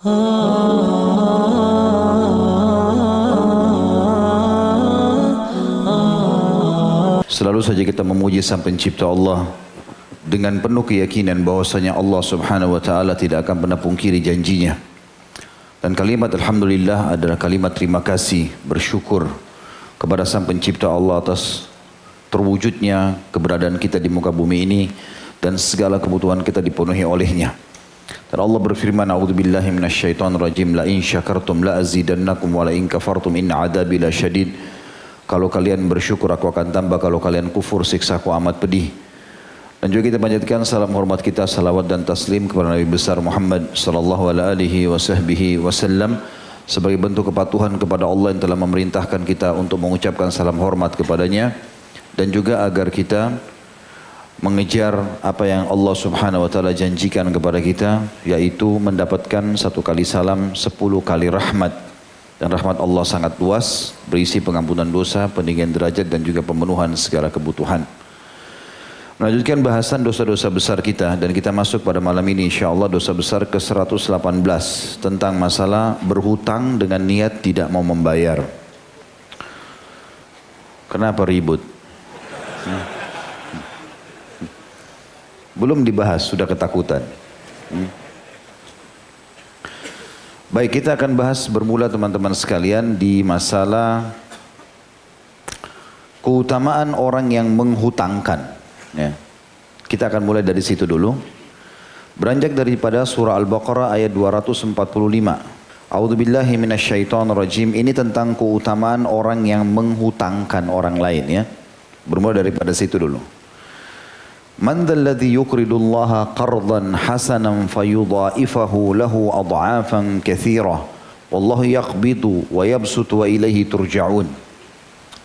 Selalu saja kita memuji Sang Pencipta Allah dengan penuh keyakinan bahwasanya Allah Subhanahu wa taala tidak akan pernah pungkiri janjinya. Dan kalimat alhamdulillah adalah kalimat terima kasih, bersyukur kepada Sang Pencipta Allah atas terwujudnya keberadaan kita di muka bumi ini dan segala kebutuhan kita dipenuhi olehnya. Dan Allah berfirman, a'udzubillahi minasyaitonirrajim, la in syakartum la azidannakum wa la in kafartum inna adabi lasyadid. Kalau kalian bersyukur aku akan tambah, kalau kalian kufur siksaku amat pedih. Dan juga kita panjatkan salam hormat kita, salawat dan taslim kepada Nabi besar Muhammad sallallahu alaihi wasallam sebagai bentuk kepatuhan kepada Allah yang telah memerintahkan kita untuk mengucapkan salam hormat kepadanya, dan juga agar kita mengejar apa yang Allah Subhanahu wa taala janjikan kepada kita, yaitu mendapatkan 1 kali salam 10 kali rahmat. Dan rahmat Allah sangat luas, berisi pengampunan dosa, peninggian derajat dan juga pemenuhan segala kebutuhan. Melanjutkan bahasan dosa-dosa besar kita, dan kita masuk pada malam ini insyaAllah dosa besar ke-118 tentang masalah berhutang dengan niat tidak mau membayar. Kenapa ribut? Belum dibahas sudah ketakutan. Baik, kita akan bahas bermula teman-teman sekalian di masalah keutamaan orang yang menghutangkan. Ya. Kita akan mulai dari situ dulu. Beranjak daripada surah Al-Baqarah ayat 245. A'udzubillahi minasyaitonirrajim. Ini tentang keutamaan orang yang menghutangkan orang lain, ya. Bermula daripada situ dulu. Man dzalladzi yuqridullaha qardan hasanan fayudha'ifahu lahu adha'afan katsirah wallahu yaqbidu wa yabsutu wa ilaihi turja'un.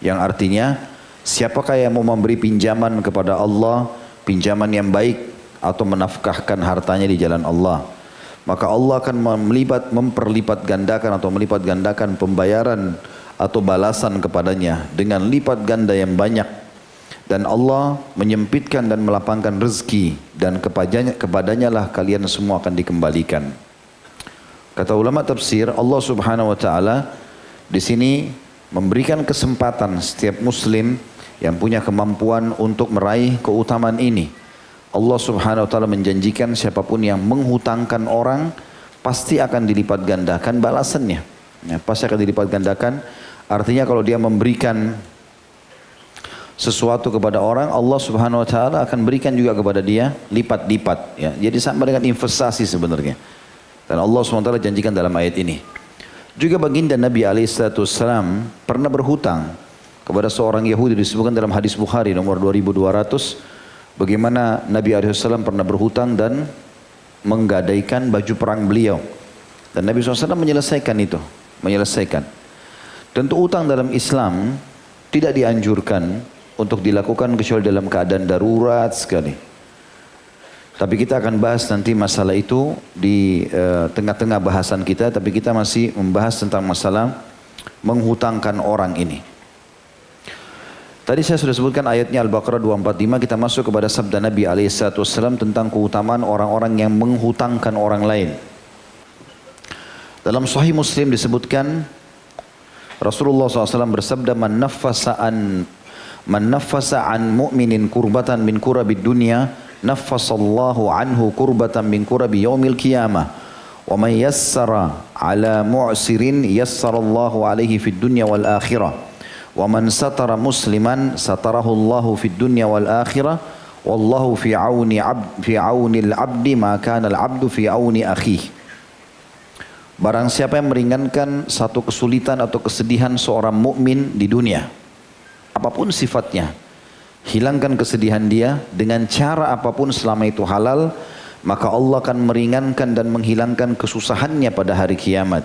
Yang artinya, siapakah yang mau memberi pinjaman kepada Allah, pinjaman yang baik atau menafkahkan hartanya di jalan Allah, maka Allah akan memperlipat gandakan atau melipat gandakan pembayaran atau balasan kepadanya dengan lipat ganda yang banyak. Dan Allah menyempitkan dan melapangkan rezeki, dan kepadanya lah kalian semua akan dikembalikan. Kata ulama tafsir, Allah Subhanahu wa taala di sini memberikan kesempatan setiap muslim yang punya kemampuan untuk meraih keutamaan ini. Allah Subhanahu wa taala menjanjikan siapapun yang menghutangkan orang pasti akan dilipat gandakan balasannya. Ya, pasti akan dilipat gandakan. Artinya kalau dia memberikan sesuatu kepada orang, Allah Subhanahu wa taala akan berikan juga kepada dia lipat-lipat, ya. Jadi sama dengan investasi sebenarnya. Dan Allah Subhanahu wa taala janjikan dalam ayat ini. Juga baginda Nabi alaihissalam pernah berhutang kepada seorang Yahudi, disebutkan dalam hadis Bukhari nomor 2200, bagaimana Nabi alaihissalam pernah berhutang dan menggadaikan baju perang beliau. Dan Nabi SAW menyelesaikan itu, Tentu utang dalam Islam tidak dianjurkan untuk dilakukan kecuali dalam keadaan darurat sekali. Tapi kita akan bahas nanti masalah itu di tengah-tengah bahasan kita, tapi kita masih membahas tentang masalah menghutangkan orang ini. Tadi saya sudah sebutkan ayatnya Al-Baqarah 245, kita masuk kepada sabda Nabi SAW tentang keutamaan orang-orang yang menghutangkan orang lain. Dalam Sahih Muslim disebutkan, Rasulullah SAW bersabda, Man naffasa an mu'minin kurbatan min kurabid dunya, naffasallahu anhu kurbatan min kurabi yaumil qiyamah. Wa man yassara ala mu'sirin yassarallahu alaihi fid dunya wal akhirah. Wa man satara musliman satarahu Allahu fid dunya wal akhirah. Wallahu fi auni al-'abdi ma kana al-'abdu fi auni akhihi. Barang siapa yang meringankan satu kesulitan atau kesedihan seorang mukmin di dunia, apapun sifatnya, hilangkan kesedihan dia dengan cara apapun selama itu halal, maka Allah akan meringankan dan menghilangkan kesusahannya pada hari kiamat.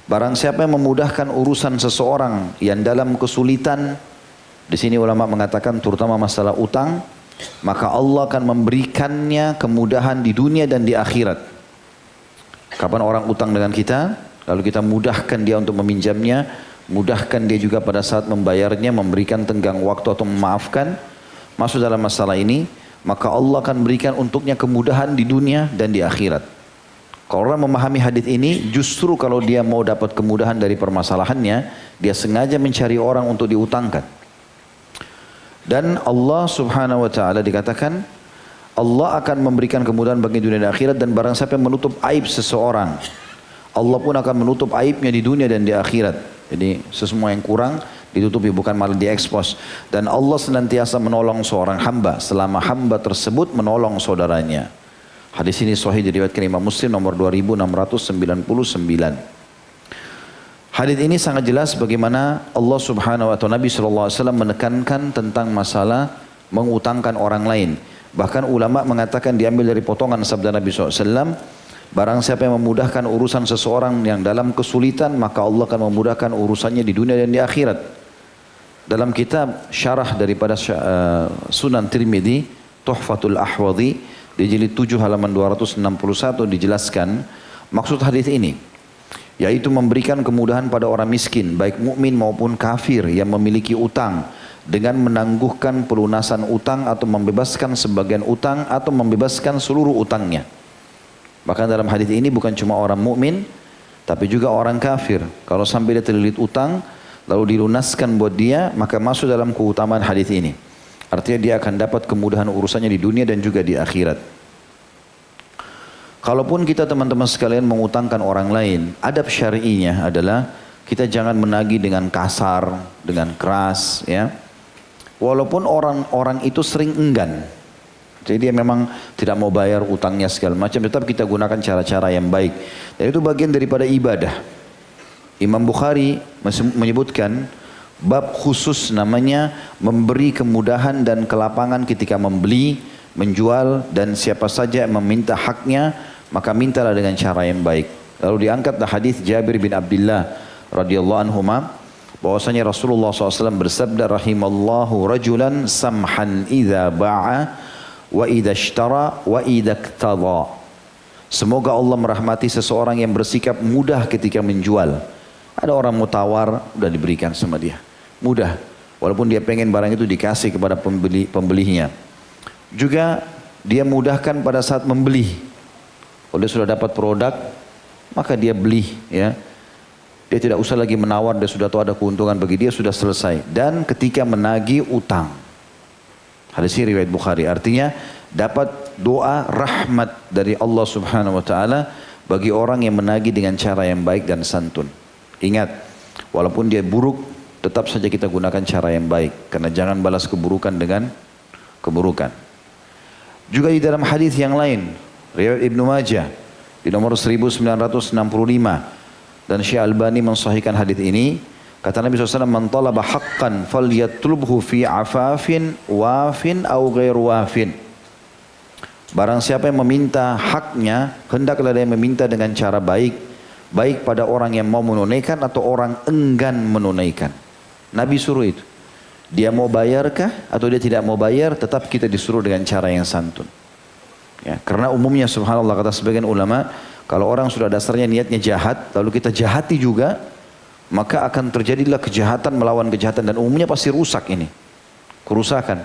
Barang siapa yang memudahkan urusan seseorang yang dalam kesulitan, di sini ulama mengatakan terutama masalah utang, maka Allah akan memberikannya kemudahan di dunia dan di akhirat. Kapan orang utang dengan kita, lalu kita mudahkan dia untuk meminjamnya, mudahkan dia juga pada saat membayarnya, memberikan tenggang waktu atau memaafkan, masuk dalam masalah ini, maka Allah akan berikan untuknya kemudahan di dunia dan di akhirat. Kalau orang memahami hadis ini, justru kalau dia mau dapat kemudahan dari permasalahannya, dia sengaja mencari orang untuk diutangkan. Dan Allah subhanahu wa ta'ala dikatakan, Allah akan memberikan kemudahan bagi dunia dan akhirat, dan barang siapa yang menutup aib seseorang, Allah pun akan menutup aibnya di dunia dan di akhirat. Jadi semua yang kurang ditutupi, bukan malah diekspos. Dan Allah senantiasa menolong seorang hamba selama hamba tersebut menolong saudaranya. Hadis ini sahih diriwayatkan Imam Muslim nomor 2699. Hadis ini sangat jelas bagaimana Allah subhanahu wa ta'ala, Nabi SAW menekankan tentang masalah mengutangkan orang lain. Bahkan ulama mengatakan diambil dari potongan sabda Nabi SAW, barang siapa yang memudahkan urusan seseorang yang dalam kesulitan, maka Allah akan memudahkan urusannya di dunia dan di akhirat. Dalam kitab syarah daripada Sunan Tirmidzi, Tuhfatul Ahwadhi, di jilid 7 halaman 261 dijelaskan maksud hadis ini, yaitu memberikan kemudahan pada orang miskin, baik mukmin maupun kafir yang memiliki utang, dengan menangguhkan pelunasan utang atau membebaskan sebagian utang atau membebaskan seluruh utangnya. Bahkan dalam hadis ini bukan cuma orang mukmin, tapi juga orang kafir. Kalau sampai dia terlilit utang, lalu dilunaskan buat dia, maka masuk dalam keutamaan hadis ini. Artinya dia akan dapat kemudahan urusannya di dunia dan juga di akhirat. Kalaupun kita teman-teman sekalian mengutangkan orang lain, adab syar'inya adalah kita jangan menagih dengan kasar, dengan keras, ya. Walaupun orang-orang itu sering enggan. Jadi dia memang tidak mau bayar utangnya segala macam, tetap kita gunakan cara-cara yang baik. Dan itu bagian daripada ibadah. Imam Bukhari menyebutkan bab khusus namanya memberi kemudahan dan kelapangan ketika membeli, menjual, dan siapa saja yang meminta haknya, maka mintalah dengan cara yang baik. Lalu diangkatlah hadis Jabir bin Abdullah radhiyallahu anhuma, bahwasanya Rasulullah SAW bersabda, rahimallahu rajulan samhan idza ba'a wa idza ishtara wa idza iqtada. Semoga Allah merahmati seseorang yang bersikap mudah ketika menjual. Ada orang mau tawar, udah diberikan sama dia. Mudah. Walaupun dia pengen barang itu dikasih kepada pembelinya. Juga dia mudahkan pada saat membeli. Kalau dia sudah dapat produk, maka dia beli, ya. Dia tidak usah lagi menawar, dia sudah tahu ada keuntungan bagi dia, sudah selesai. Dan ketika menagih utang. Hadis ini riwayat Bukhari. Artinya dapat doa rahmat dari Allah Subhanahu wa taala bagi orang yang menagih dengan cara yang baik dan santun. Ingat, walaupun dia buruk, tetap saja kita gunakan cara yang baik. Karena jangan balas keburukan dengan keburukan. Juga di dalam hadis yang lain, riwayat Ibnu Majah di nomor 1965, dan Syekh Albani mensahihkan hadis ini. Kata Nabi SAW, man talaba haqqan falyatlubhu fi afafin wafin au ghair wafin. Barang siapa yang meminta haknya, hendaklah dia meminta dengan cara baik. Baik pada orang yang mau menunaikan atau orang enggan menunaikan. Nabi suruh itu. Dia mau bayarkah atau dia tidak mau bayar, tetap kita disuruh dengan cara yang santun. Ya, karena umumnya subhanallah kata sebagian ulama, kalau orang sudah dasarnya niatnya jahat, lalu kita jahati juga, maka akan terjadilah kejahatan melawan kejahatan, dan umumnya pasti rusak ini. Kerusakan.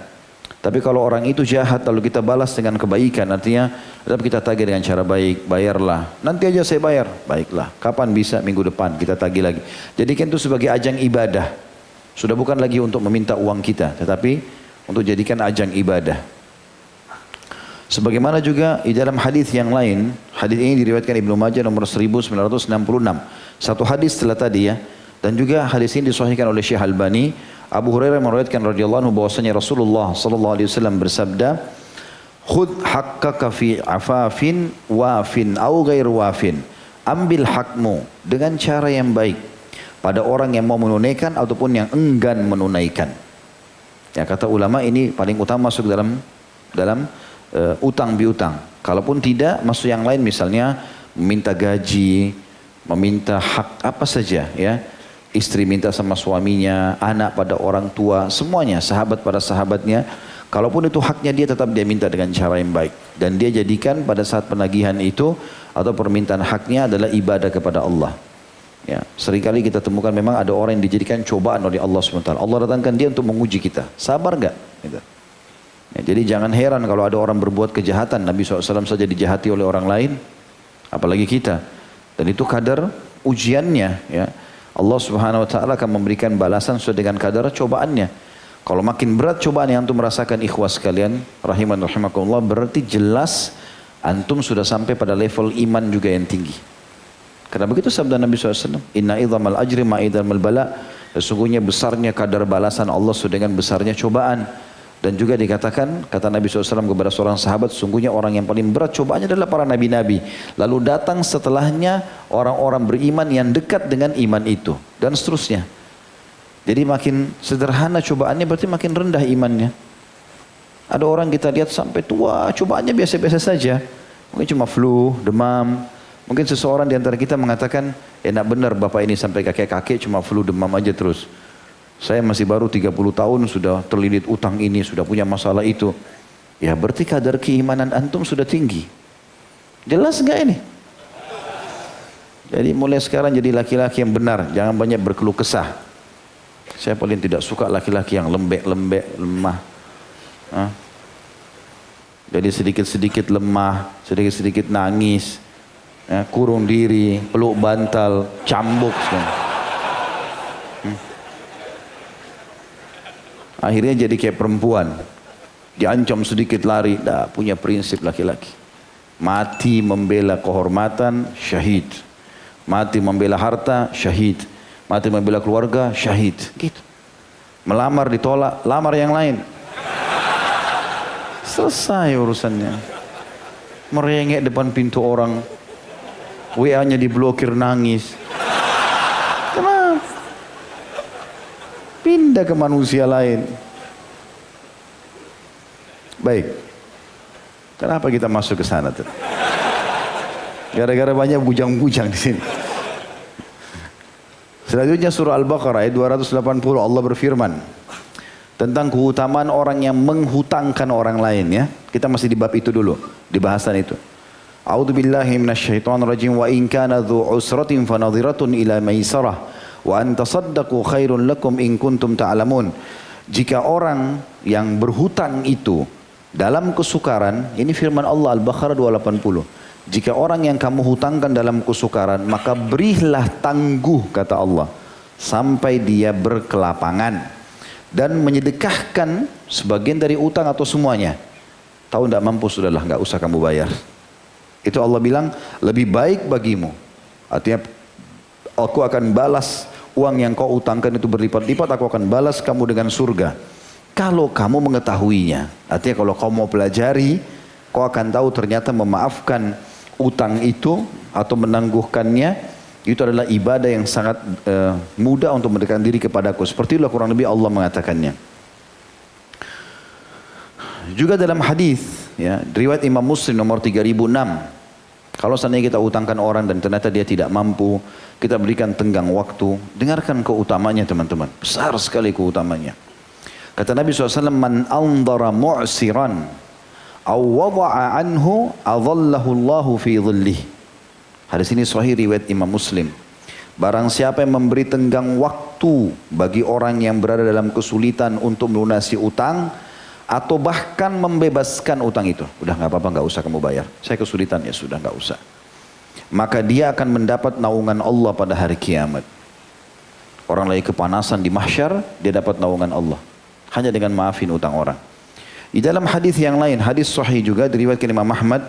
Tapi kalau orang itu jahat lalu kita balas dengan kebaikan, artinya tetap kita tagih dengan cara baik, bayarlah. Nanti aja saya bayar, baiklah. Kapan bisa? Minggu depan kita tagih lagi. Jadikan itu sebagai ajang ibadah. Sudah bukan lagi untuk meminta uang kita, tetapi untuk jadikan ajang ibadah. Sebagaimana juga di dalam hadis yang lain, hadis ini diriwayatkan Ibnu Majah nomor 1966. Satu hadis setelah tadi, ya. Dan juga hadis ini disahihkan oleh Syekh Albani. Abu Hurairah meriwayatkan radhiyallahu anhu bahwasanya Rasulullah sallallahu alaihi wasallam bersabda, "Khudh haqqaka fi afafin wafin au ghair wafin." Ambil hakmu dengan cara yang baik pada orang yang mau menunaikan ataupun yang enggan menunaikan. Ya, kata ulama ini paling utama masuk dalam utang piutang. Kalaupun tidak, masuk yang lain, misalnya meminta gaji, meminta hak apa saja, ya. Istri minta sama suaminya, anak pada orang tua, semuanya, sahabat pada sahabatnya. Kalaupun itu haknya dia, tetap dia minta dengan cara yang baik. Dan dia jadikan pada saat penagihan itu atau permintaan haknya adalah ibadah kepada Allah. Ya, seringkali kita temukan memang ada orang yang dijadikan cobaan oleh Allah SWT. Allah datangkan dia untuk menguji kita. Sabar gak? Gitu. Ya, jadi jangan heran kalau ada orang berbuat kejahatan. Nabi SAW saja dijahati oleh orang lain. apalagi kita. Dan itu kadar ujiannya, ya. Allah Subhanahu wa taala akan memberikan balasan sesuai dengan kadar cobaannya. Kalau makin berat cobaan yang antum merasakan, ikhwas sekalian, rahiman rahimakumullah, berarti jelas antum sudah sampai pada level iman juga yang tinggi. Karena begitu sabda Nabi SAW, inna idhamal ajri ma'idhamal bala, sesungguhnya besarnya kadar balasan Allah sesuai dengan besarnya cobaan. Dan juga dikatakan, kata Nabi SAW kepada seorang sahabat, sungguhnya orang yang paling berat cobaannya adalah para nabi-nabi. Lalu datang setelahnya orang-orang beriman yang dekat dengan iman itu. Dan seterusnya. Jadi makin sederhana cobaannya berarti makin rendah imannya. Ada orang kita lihat sampai tua, cobaannya biasa-biasa saja. Mungkin cuma flu, demam. Mungkin seseorang di antara kita mengatakan, enak benar bapak ini sampai kakek-kakek cuma flu, demam aja terus. Saya masih baru 30 tahun sudah terlilit utang ini, sudah punya masalah itu. Ya berarti kadar keimanan antum sudah tinggi. Jelas enggak ini? Jadi mulai sekarang jadi laki-laki yang benar, jangan banyak berkeluh kesah. Saya paling tidak suka laki-laki yang lembek-lembek, lemah. Jadi sedikit-sedikit lemah, sedikit-sedikit nangis, kurung diri, peluk bantal, cambuk. Akhirnya jadi kayak perempuan, diancam sedikit lari, dah punya prinsip laki-laki. Mati membela kehormatan, syahid. Mati membela harta, syahid. Mati membela keluarga, syahid. Gitu. Melamar ditolak, lamar yang lain. Selesai urusannya. Merengek depan pintu orang, WA-nya diblokir, nangis. Kenapa? Pindah ke manusia lain. Baik. Kenapa kita masuk ke sana tuh? Gara-gara banyak bujang-bujang di sini. Selanjutnya surah Al-Baqarah ayat 280, Allah berfirman tentang keutamaan orang yang menghutangkan orang lain, ya. Kita masih di bab itu dulu, di bahasan itu. A'udzubillahi minasyaitonirrajim, wa in kana dzu usratin fanadhiratun ila maisarah wa an tasaddaqu khairun lakum in kuntum ta'lamun. Jika orang yang berhutang itu dalam kesukaran, ini firman Allah Al-Baqarah 280. Jika orang yang kamu hutangkan dalam kesukaran, maka berilah tangguh, kata Allah, sampai dia berkelapangan dan menyedekahkan sebagian dari utang atau semuanya. Tahu tidak mampu, sudahlah, nggak usah kamu bayar. Itu Allah bilang lebih baik bagimu. Artinya aku akan balas uang yang kau utangkan itu berlipat-lipat, aku akan balas kamu dengan surga. Kalau kamu mengetahuinya, artinya kalau kau mau pelajari, kau akan tahu ternyata memaafkan utang itu atau menangguhkannya, itu adalah ibadah yang sangat mudah untuk mendekatkan diri kepadaku. Seperti itulah kurang lebih Allah mengatakannya. Juga dalam hadis, ya, riwayat Imam Muslim nomor 3006. Kalau seandainya kita utangkan orang dan ternyata dia tidak mampu, kita berikan tenggang waktu. Dengarkan keutamanya teman-teman. Besar sekali keutamanya. Kata Nabi SAW, man andara mu'siran aw wada'a anhu adhallahu Allahu fi dhillih. Hadis ini sahih riwayat Imam Muslim. Barang siapa yang memberi tenggang waktu bagi orang yang berada dalam kesulitan untuk melunasi utang, atau bahkan membebaskan utang itu. Udah nggak apa-apa, nggak usah kamu bayar. Saya kesulitan, ya sudah nggak usah. Maka dia akan mendapat naungan Allah pada hari kiamat. Orang lagi kepanasan di mahsyar, dia dapat naungan Allah. Hanya dengan maafin utang orang. Di dalam hadis yang lain, hadis sahih juga diriwayatkan Imam Ahmad.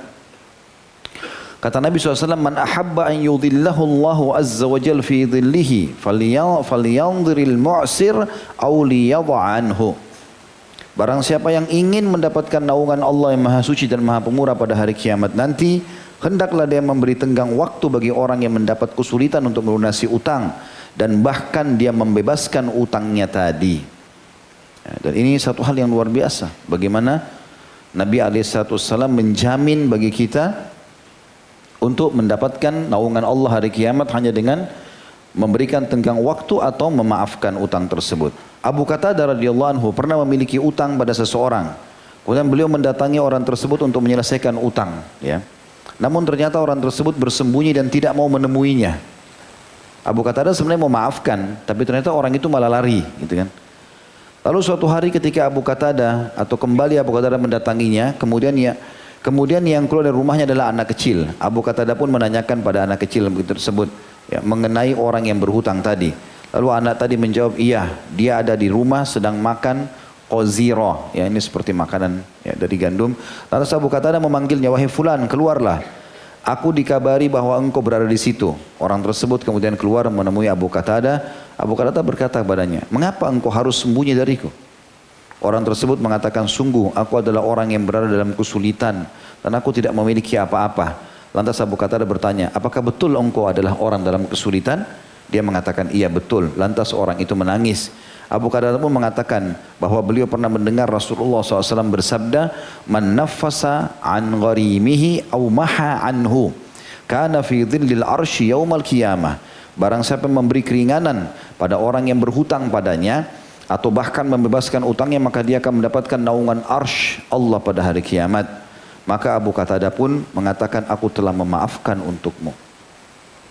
Kata Nabi SAW, man ahabba an yudhillahu Allahu azza wa jal fi dhillihi falyanziril mu'sir aw liyadha anhu. Barang siapa yang ingin mendapatkan naungan Allah yang maha suci dan maha pemurah pada hari kiamat nanti, hendaklah dia memberi tenggang waktu bagi orang yang mendapat kesulitan untuk melunasi utang, dan bahkan dia membebaskan utangnya tadi. Dan ini satu hal yang luar biasa. Bagaimana Nabi SAW menjamin bagi kita untuk mendapatkan naungan Allah hari kiamat hanya dengan memberikan tenggang waktu atau memaafkan utang tersebut. Abu Qatadah radhiyallahu anhu pernah memiliki utang pada seseorang. Kemudian beliau mendatangi orang tersebut untuk menyelesaikan utang, ya. Namun ternyata orang tersebut bersembunyi dan tidak mau menemuinya. Abu Qatadah sebenarnya mau maafkan, tapi ternyata orang itu malah lari, gitu kan. Lalu suatu hari ketika Abu Qatadah atau kembali Abu Qatadah mendatanginya, kemudian Kemudian yang keluar dari rumahnya adalah anak kecil. Abu Qatadah pun menanyakan pada anak kecil tersebut ya, mengenai orang yang berhutang tadi. Lalu anak tadi menjawab, iya, dia ada di rumah sedang makan qazira. Ya, ini seperti makanan ya, dari gandum. Lantas Abu Qatadah memanggilnya, wahai fulan, keluarlah. Aku dikabari bahwa engkau berada di situ. Orang tersebut kemudian keluar menemui Abu Qatadah. Abu Qatadah berkata kepadanya, mengapa engkau harus sembunyi dariku? Orang tersebut mengatakan, sungguh aku adalah orang yang berada dalam kesulitan dan aku tidak memiliki apa-apa. Lantas Abu Qatadah bertanya, apakah betul engkau adalah orang dalam kesulitan? Dia mengatakan, iya betul. Lantas orang itu menangis. Abu Qatadah pun mengatakan bahwa beliau pernah mendengar Rasulullah SAW bersabda, man naffasa an gharimihi aw maha anhu kana fi dhillil arsy yaumal qiyamah. Barang siapa memberi keringanan pada orang yang berhutang padanya atau bahkan membebaskan utangnya, maka dia akan mendapatkan naungan arsy Allah pada hari kiamat. Maka Abu Qatadah pun mengatakan, aku telah memaafkan untukmu.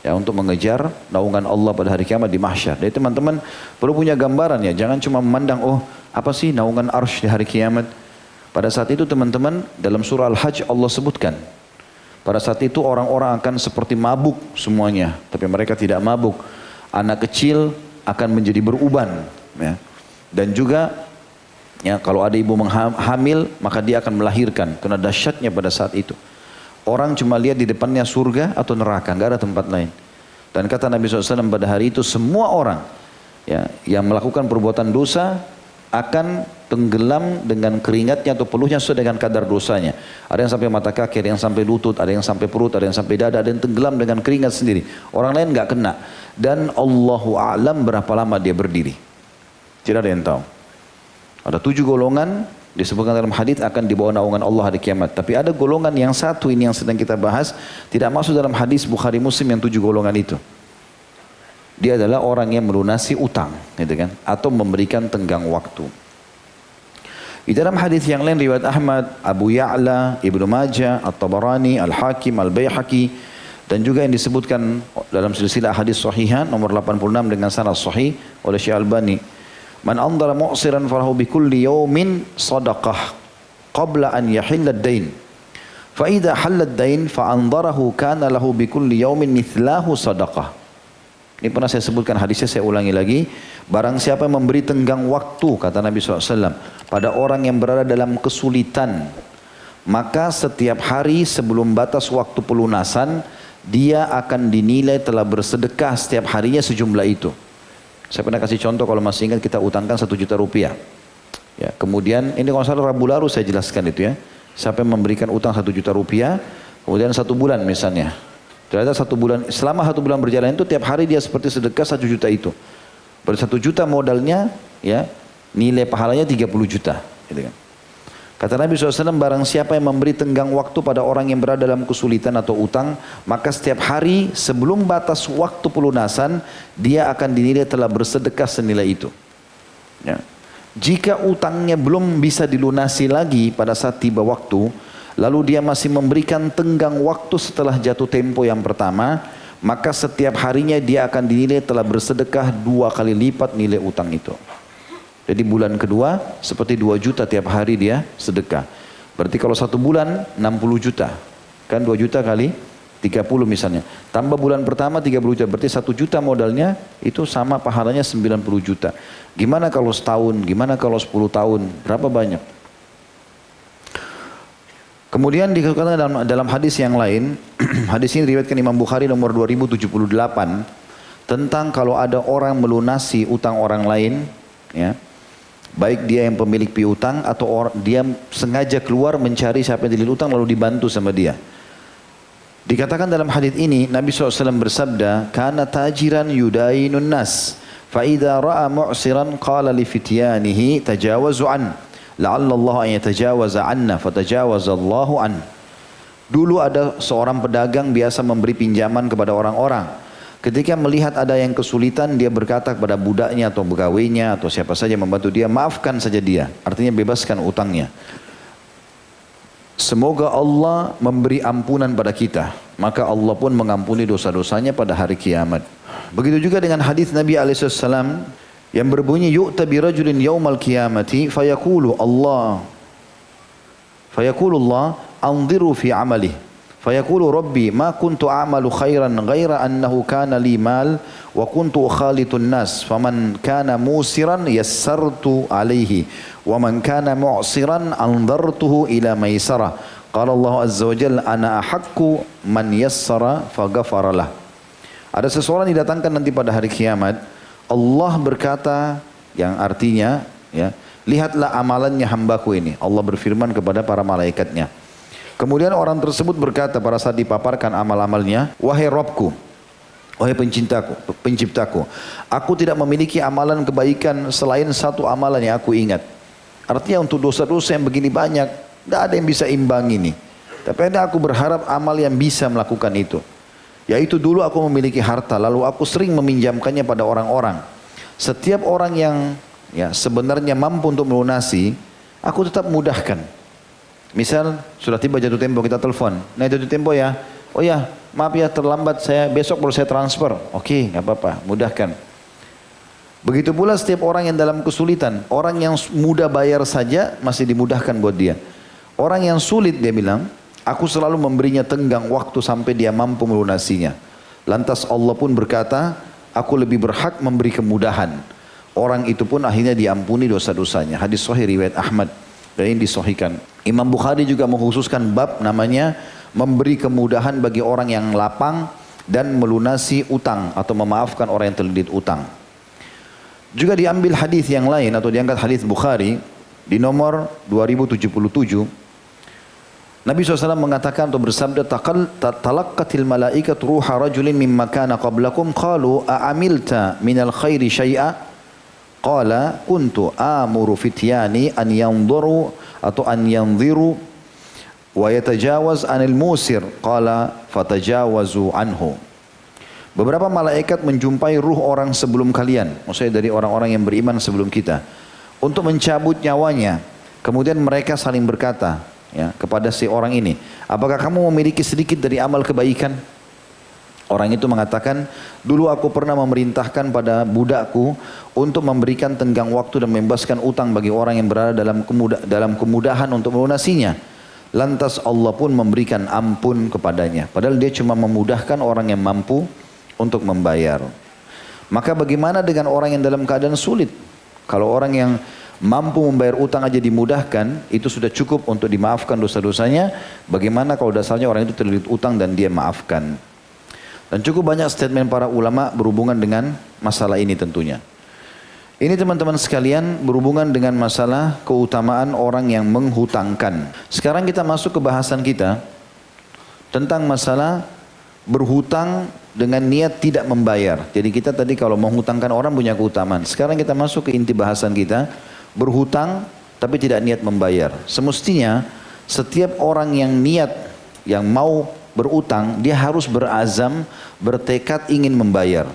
Ya, untuk mengejar naungan Allah pada hari kiamat di mahsyar. Jadi teman-teman perlu punya gambaran ya, jangan cuma memandang, oh apa sih naungan arsy di hari kiamat. Pada saat itu teman-teman, dalam surah Al-Hajj Allah sebutkan, pada saat itu orang-orang akan seperti mabuk semuanya, tapi mereka tidak mabuk. Anak kecil akan menjadi beruban ya. Dan juga ya, kalau ada ibu hamil maka dia akan melahirkan, karena dahsyatnya pada saat itu. Orang cuma lihat di depannya surga atau neraka, nggak ada tempat lain. Dan kata Nabi SAW pada hari itu semua orang ya, yang melakukan perbuatan dosa akan tenggelam dengan keringatnya atau peluhnya sesuai dengan kadar dosanya. Ada yang sampai mata kaki, ada yang sampai lutut, ada yang sampai perut, ada yang sampai dada, ada yang tenggelam dengan keringat sendiri. Orang lain nggak kena. Dan Allahu a'lam berapa lama dia berdiri. Tidak ada yang tahu. Ada 7 golongan disebutkan dalam hadis akan dibawa naungan Allah hari kiamat. Tapi ada golongan yang satu ini yang sedang kita bahas, tidak masuk dalam hadis Bukhari Muslim yang 7 golongan itu. Dia adalah orang yang melunasi utang, gitu kan, atau memberikan tenggang waktu. Di dalam hadis yang lain riwayat Ahmad, Abu Ya'la, Ibnu Majah, At-Tabarani, Al-Hakim, Al-Baihaqi, dan juga yang disebutkan dalam silsilah hadis sahihan nomor 86 dengan sanad sahih oleh Syekh Albani. Man andara mu'siran falahu bikulli yawmin sadaqah qabla an yahilla ad-dain. Fa idza halla ad-dain fa andarahu kana lahu bikulli yawmin mithlahu sadaqah. Ini pernah saya sebutkan hadisnya, saya ulangi lagi. Barang siapa yang memberi tenggang waktu, kata Nabi SAW, pada orang yang berada dalam kesulitan, maka setiap hari sebelum batas waktu pelunasan, dia akan dinilai telah bersedekah setiap harinya sejumlah itu. Saya pernah kasih contoh, kalau masih ingat kita utangkan 1 juta rupiah. Ya, kemudian ini kalau salah Rabu lalu saya jelaskan itu ya. Siapa yang memberikan utang 1 juta rupiah, kemudian 1 bulan misalnya. Ternyata 1 bulan, selama 1 bulan berjalan itu tiap hari dia seperti sedekah 1 juta itu. Ber 1 juta modalnya ya, nilai pahalanya 30 juta. Gitu kan. Kata Nabi SAW, barang siapa yang memberi tenggang waktu pada orang yang berada dalam kesulitan atau utang, maka setiap hari sebelum batas waktu pelunasan, dia akan dinilai telah bersedekah senilai itu. Ya. Jika utangnya belum bisa dilunasi lagi pada saat tiba waktu, lalu dia masih memberikan tenggang waktu setelah jatuh tempo yang pertama, maka setiap harinya dia akan dinilai telah bersedekah 2 kali lipat nilai utang itu. Jadi bulan kedua seperti 2 juta tiap hari dia sedekah. Berarti kalau 1 bulan 60 juta. Kan 2 juta kali 30 misalnya. Tambah bulan pertama 30 juta. Berarti 1 juta modalnya itu sama pahalanya 90 juta. Gimana kalau setahun? Gimana kalau 10 tahun? Berapa banyak? Kemudian dikatakan dalam hadis yang lain, hadis ini diriwayatkan Imam Bukhari nomor 2078, tentang kalau ada orang melunasi utang orang lain, ya, baik dia yang pemilik piutang atau dia sengaja keluar mencari siapa yang dililit utang lalu dibantu sama dia. Dikatakan dalam hadis ini Nabi SAW bersabda, "Kana tajiran yudainun nas, fa idza ra'a mu'siran qala li fityanihi tajawazu an, la'alla Allah an yatajawaza anna fatajawaza Allahu an." Dulu ada seorang pedagang biasa memberi pinjaman kepada orang-orang. Ketika melihat ada yang kesulitan, dia berkata kepada budaknya atau pegawainya atau siapa saja membantu dia, maafkan saja dia. Artinya bebaskan utangnya. Semoga Allah memberi ampunan pada kita. Maka Allah pun mengampuni dosa-dosanya pada hari kiamat. Begitu juga dengan hadis Nabi SAW yang berbunyi, yu'ta bi rajulin yaumal qiyamati fayaqulu Allah anziru fi amalih. Fayaqulu rabbi ma kuntu a'malu khairan ghaira annahu kana li mal wa kuntu ukhalitun nas faman kana musiran yassartu alaihi wa man kana mu'siran anzartuhu ila maisarah. Qala Allah azza wa jalla ana ahaqqu man yassara faghafara lah. Ada seseorang didatangkan nanti pada hari kiamat, Allah berkata yang artinya ya, lihatlah amalannya hambaku ini. Allah berfirman kepada para malaikatnya. Kemudian orang tersebut berkata pada saat dipaparkan amal-amalnya, wahai Rabbku, wahai penciptaku, aku tidak memiliki amalan kebaikan selain satu amalan yang aku ingat. Artinya untuk dosa-dosa yang begini banyak, tidak ada yang bisa imbang ini. Tapi ada aku berharap amal yang bisa melakukan itu. Yaitu dulu aku memiliki harta, lalu aku sering meminjamkannya pada orang-orang. Setiap orang yang ya sebenarnya mampu untuk melunasi, aku tetap mudahkan. Misal sudah tiba jatuh tempo, kita telepon, nah jatuh tempo ya, oh ya maaf ya terlambat, saya besok baru saya transfer. Oke, nggak apa-apa, mudahkan. Begitu pula setiap orang yang dalam kesulitan, orang yang mudah bayar saja masih dimudahkan buat dia. Orang yang sulit dia bilang, aku selalu memberinya tenggang waktu sampai dia mampu melunasinya. Lantas Allah pun berkata, aku lebih berhak memberi kemudahan. Orang itu pun akhirnya diampuni dosa-dosanya. Hadis sahih riwayat Ahmad dan ini disahihkan. Imam Bukhari juga mengkhususkan bab namanya memberi kemudahan bagi orang yang lapang dan melunasi utang atau memaafkan orang yang terlilit utang. Juga diambil hadis yang lain atau diangkat hadis Bukhari di nomor 2077. Nabi SAW mengatakan atau bersabda, talaqqatil malaikat ruha rajulin mimma kana qablakum qalu a'amilta minal khairi syai'a. Qala kuntu amuru fityani an yanzuru atau an yanziru wa yatajawaz anil musir. Qala fatajawazu anhu. Beberapa malaikat menjumpai ruh orang sebelum kalian, maksudnya dari orang-orang yang beriman sebelum kita, untuk mencabut nyawanya. Kemudian mereka saling berkata ya, kepada si orang ini, apakah kamu memiliki sedikit dari amal kebaikan? Orang itu mengatakan, dulu aku pernah memerintahkan pada budakku untuk memberikan tenggang waktu dan membebaskan utang bagi orang yang berada dalam kemudahan untuk melunasinya. Lantas Allah pun memberikan ampun kepadanya. Padahal dia cuma memudahkan orang yang mampu untuk membayar. Maka bagaimana dengan orang yang dalam keadaan sulit? Kalau orang yang mampu membayar utang aja dimudahkan, itu sudah cukup untuk dimaafkan dosa-dosanya. Bagaimana kalau dasarnya orang itu terlilit utang dan dia maafkan? Dan cukup banyak statement para ulama berhubungan dengan masalah ini tentunya. Ini teman-teman sekalian berhubungan dengan masalah keutamaan orang yang menghutangkan. Sekarang kita masuk ke bahasan kita tentang masalah berhutang dengan niat tidak membayar. Jadi kita tadi kalau menghutangkan orang punya keutamaan. Sekarang kita masuk ke inti bahasan kita, berhutang tapi tidak niat membayar. Semestinya setiap orang yang niat, yang mau berutang, dia harus berazam, bertekad ingin membayar.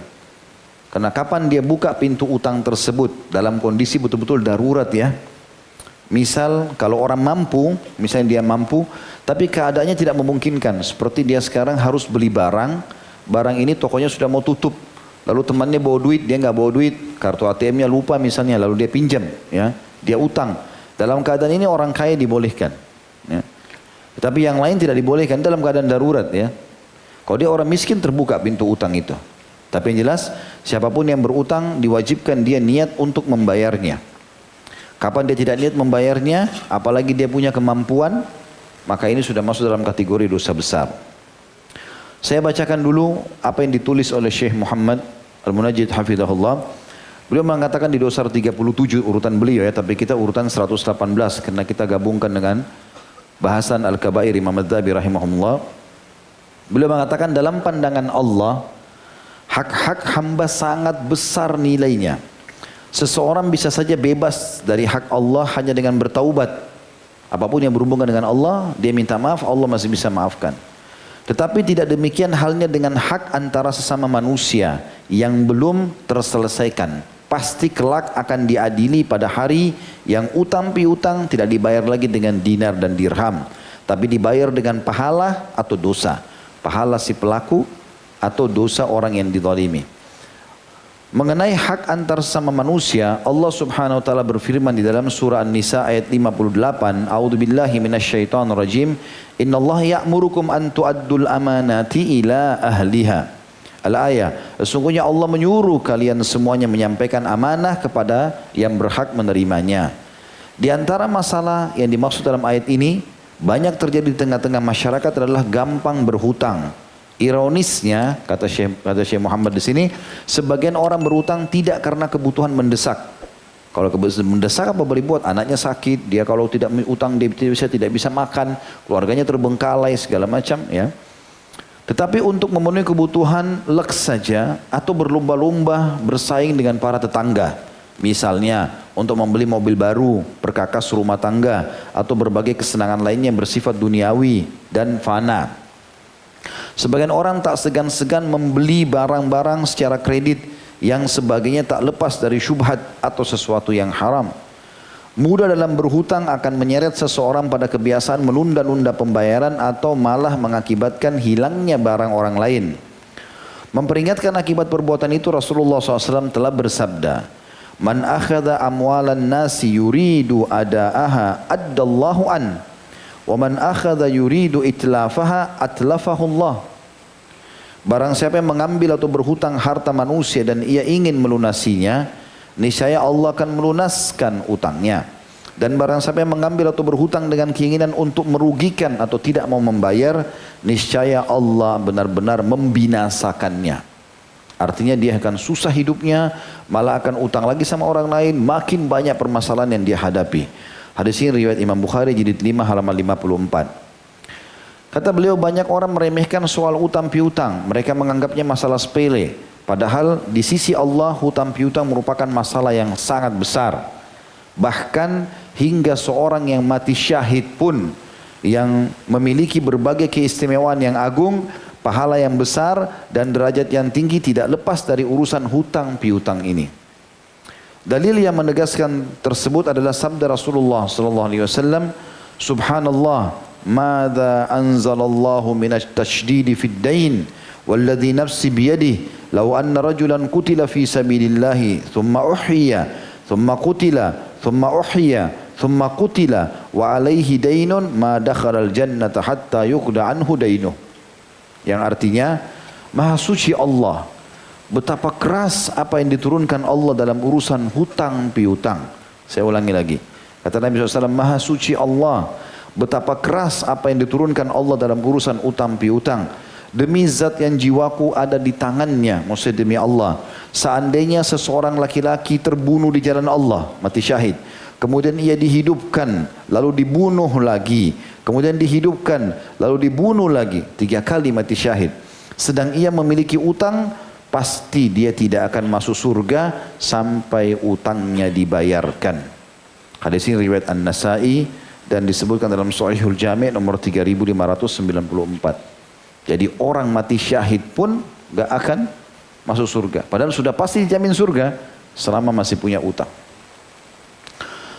Karena kapan dia buka pintu utang tersebut dalam kondisi betul-betul darurat ya. Misal kalau orang mampu, misalnya dia mampu, tapi keadaannya tidak memungkinkan. Seperti dia sekarang harus beli barang, barang ini tokonya sudah mau tutup. Lalu temannya bawa duit, dia nggak bawa duit, kartu ATM-nya lupa misalnya, lalu dia pinjam, ya, dia utang. Dalam keadaan ini orang kaya dibolehkan. Ya. Tapi yang lain tidak dibolehkan dalam keadaan darurat ya. Kalau dia orang miskin terbuka pintu utang itu. Tapi yang jelas siapapun yang berutang diwajibkan dia niat untuk membayarnya. Kapan dia tidak niat membayarnya, apalagi dia punya kemampuan, maka ini sudah masuk dalam kategori dosa besar. Saya bacakan dulu apa yang ditulis oleh Syekh Muhammad Al-Munajjid Hafizahullah. Beliau mengatakan di dosar 37 urutan beliau ya, tapi kita urutan 118 karena kita gabungkan dengan bahasan Al-Kabair Imam Adz-Dzahabi rahimahullah. Beliau mengatakan dalam pandangan Allah, hak-hak hamba sangat besar nilainya. Seseorang bisa saja bebas dari hak Allah hanya dengan bertaubat. Apapun yang berhubungan dengan Allah, dia minta maaf, Allah masih bisa maafkan. Tetapi tidak demikian halnya dengan hak antara sesama manusia yang belum terselesaikan. Pasti kelak akan diadili pada hari yang utang piutang tidak dibayar lagi dengan dinar dan dirham, tapi dibayar dengan pahala atau dosa. Pahala si pelaku atau dosa orang yang dizalimi. Mengenai hak antar sesama manusia, Allah Subhanahu wa taala berfirman di dalam surah An-Nisa ayat 58, A'udzubillahi minasyaitonirrajim, Innallaha ya'murukum an tu'addul amanati ila ahliha. Al-ayah, sesungguhnya Allah menyuruh kalian semuanya menyampaikan amanah kepada yang berhak menerimanya. Di antara masalah yang dimaksud dalam ayat ini, banyak terjadi di tengah-tengah masyarakat adalah gampang berhutang. Ironisnya, kata Syekh Muhammad di sini, sebagian orang berhutang tidak karena kebutuhan mendesak. Kalau kebutuhan mendesak apa boleh buat? Anaknya sakit, dia kalau tidak utang dia tidak bisa makan, keluarganya terbengkalai segala macam, ya. Tetapi untuk memenuhi kebutuhan leks saja atau berlomba-lomba bersaing dengan para tetangga. Misalnya untuk membeli mobil baru, perkakas rumah tangga, atau berbagai kesenangan lainnya yang bersifat duniawi dan fana. Sebagian orang tak segan-segan membeli barang-barang secara kredit yang sebagainya tak lepas dari syubhat atau sesuatu yang haram. Mudah dalam berhutang akan menyeret seseorang pada kebiasaan menunda-nunda pembayaran atau malah mengakibatkan hilangnya barang orang lain. Memperingatkan akibat perbuatan itu, Rasulullah SAW telah bersabda, Man akhadha amwalan nasi yuridu ada'aha addallahu an. Wa man akhadha yuridu itlafaha atlafahu Allah. Barang siapa yang mengambil atau berhutang harta manusia dan ia ingin melunasinya, niscaya Allah akan melunaskan utangnya. Dan barang siapa yang mengambil atau berhutang dengan keinginan untuk merugikan atau tidak mau membayar, niscaya Allah benar-benar membinasakannya. Artinya dia akan susah hidupnya, malah akan utang lagi sama orang lain, makin banyak permasalahan yang dia hadapi. Hadis ini riwayat Imam Bukhari jilid 5 halaman 54. Kata beliau, banyak orang meremehkan soal utang piutang. Mereka menganggapnya masalah sepele. Padahal di sisi Allah hutang piutang merupakan masalah yang sangat besar. Bahkan hingga seorang yang mati syahid pun yang memiliki berbagai keistimewaan yang agung, pahala yang besar dan derajat yang tinggi tidak lepas dari urusan hutang piutang ini. Dalil yang menegaskan tersebut adalah sabda Rasulullah sallallahu alaihi wasallam, Subhanallah, madza anzalallahu minasy tasydidi fid dain walladzi nafsi biyadihi law anna rajulan qutila fi sabilillahi thumma uhyiya thumma qutila thumma uhyiya thumma qutila wa alaihi dainun ma dakhala al-jannata hatta yuqda anhu dainuh. Yang artinya, Maha suci Allah, betapa keras apa yang diturunkan Allah dalam urusan hutang piutang. Saya ulangi lagi. Kata Nabi SAW, Maha suci Allah, betapa keras apa yang diturunkan Allah dalam urusan hutang piutang. Demi zat yang jiwaku ada di tangannya, maksudnya demi Allah. Seandainya seseorang laki-laki terbunuh di jalan Allah, mati syahid. Kemudian ia dihidupkan, lalu dibunuh lagi. Kemudian dihidupkan, lalu dibunuh lagi. 3 kali mati syahid. Sedang ia memiliki utang, pasti dia tidak akan masuk surga sampai utangnya dibayarkan. Hadis ini riwayat An-Nasai dan disebutkan dalam Sahihul Jami' nomor 3594. Jadi orang mati syahid pun gak akan masuk surga. Padahal sudah pasti dijamin surga selama masih punya utang.